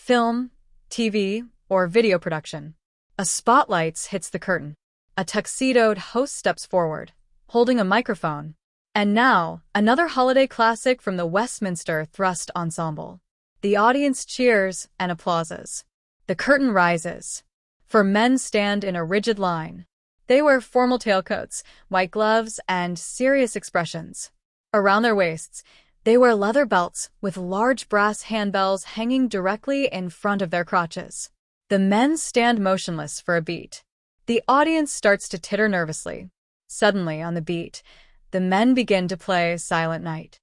film, TV, or video production. A spotlight hits the curtain. A tuxedoed host steps forward, holding a microphone. And now, another holiday classic from the Westminster Thrust Ensemble. The audience cheers and applauses. The curtain rises. Four men stand in a rigid line. They wear formal tailcoats, white gloves, and serious expressions. Around their waists, they wear leather belts with large brass handbells hanging directly in front of their crotches. The men stand motionless for a beat. The audience starts to titter nervously. Suddenly, on the beat, the men begin to play Silent Night.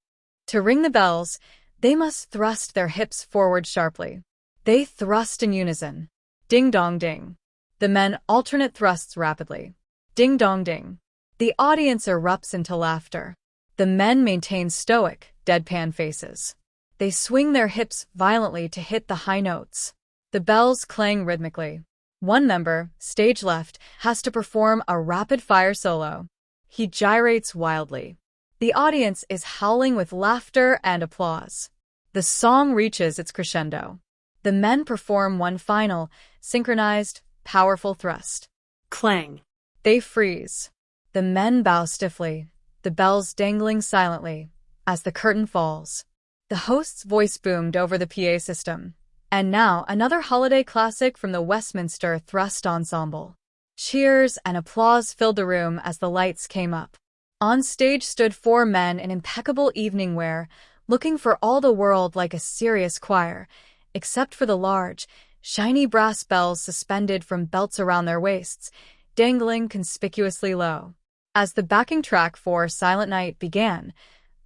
To ring the bells, they must thrust their hips forward sharply. They thrust in unison. Ding-dong-ding. The men alternate thrusts rapidly. Ding-dong-ding. The audience erupts into laughter. The men maintain stoic, deadpan faces. They swing their hips violently to hit the high notes. The bells clang rhythmically. One member, stage left, has to perform a rapid-fire solo. He gyrates wildly. The audience is howling with laughter and applause. The song reaches its crescendo. The men perform one final, synchronized, powerful thrust. Clang. They freeze. The men bow stiffly, the bells dangling silently, as the curtain falls. The host's voice boomed over the PA system. And now, another holiday classic from the Westminster Thrust Ensemble. Cheers and applause filled the room as the lights came up. On stage stood four men in impeccable evening wear, looking for all the world like a serious choir, except for the large, shiny brass bells suspended from belts around their waists, dangling conspicuously low. As the backing track for Silent Night began,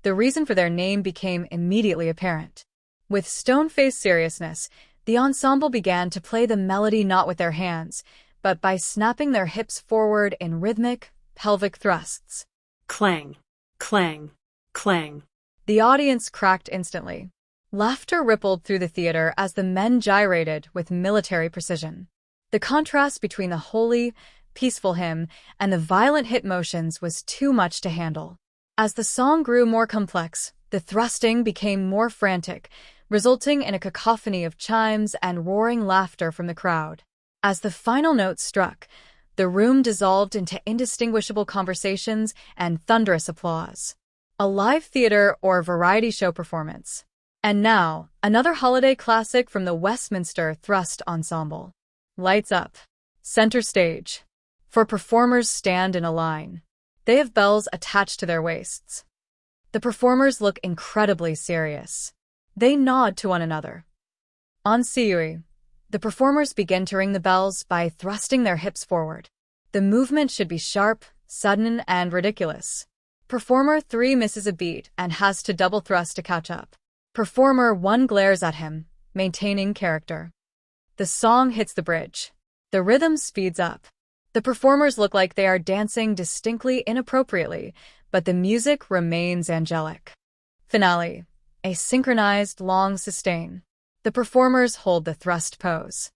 the reason for their name became immediately apparent. With stone-faced seriousness, the ensemble began to play the melody not with their hands, but by snapping their hips forward in rhythmic, pelvic thrusts. Clang, clang, clang. The audience cracked instantly. Laughter rippled through the theater as the men gyrated with military precision. The contrast between the holy, peaceful hymn and the violent hip motions was too much to handle. As the song grew more complex, the thrusting became more frantic, resulting in a cacophony of chimes and roaring laughter from the crowd. As the final note struck, the room dissolved into indistinguishable conversations and thunderous applause. A live theater or variety show performance. And now, another holiday classic from the Westminster Thrust Ensemble. Lights up. Center stage. Four performers stand in a line. They have bells attached to their waists. The performers look incredibly serious. They nod to one another. Ensuite, the performers begin to ring the bells by thrusting their hips forward. The movement should be sharp, sudden, and ridiculous. Performer 3 misses a beat and has to double thrust to catch up. Performer 1 glares at him, maintaining character. The song hits the bridge. The rhythm speeds up. The performers look like they are dancing distinctly inappropriately, but the music remains angelic. Finale. A synchronized long sustain. The performers hold the thrust pose.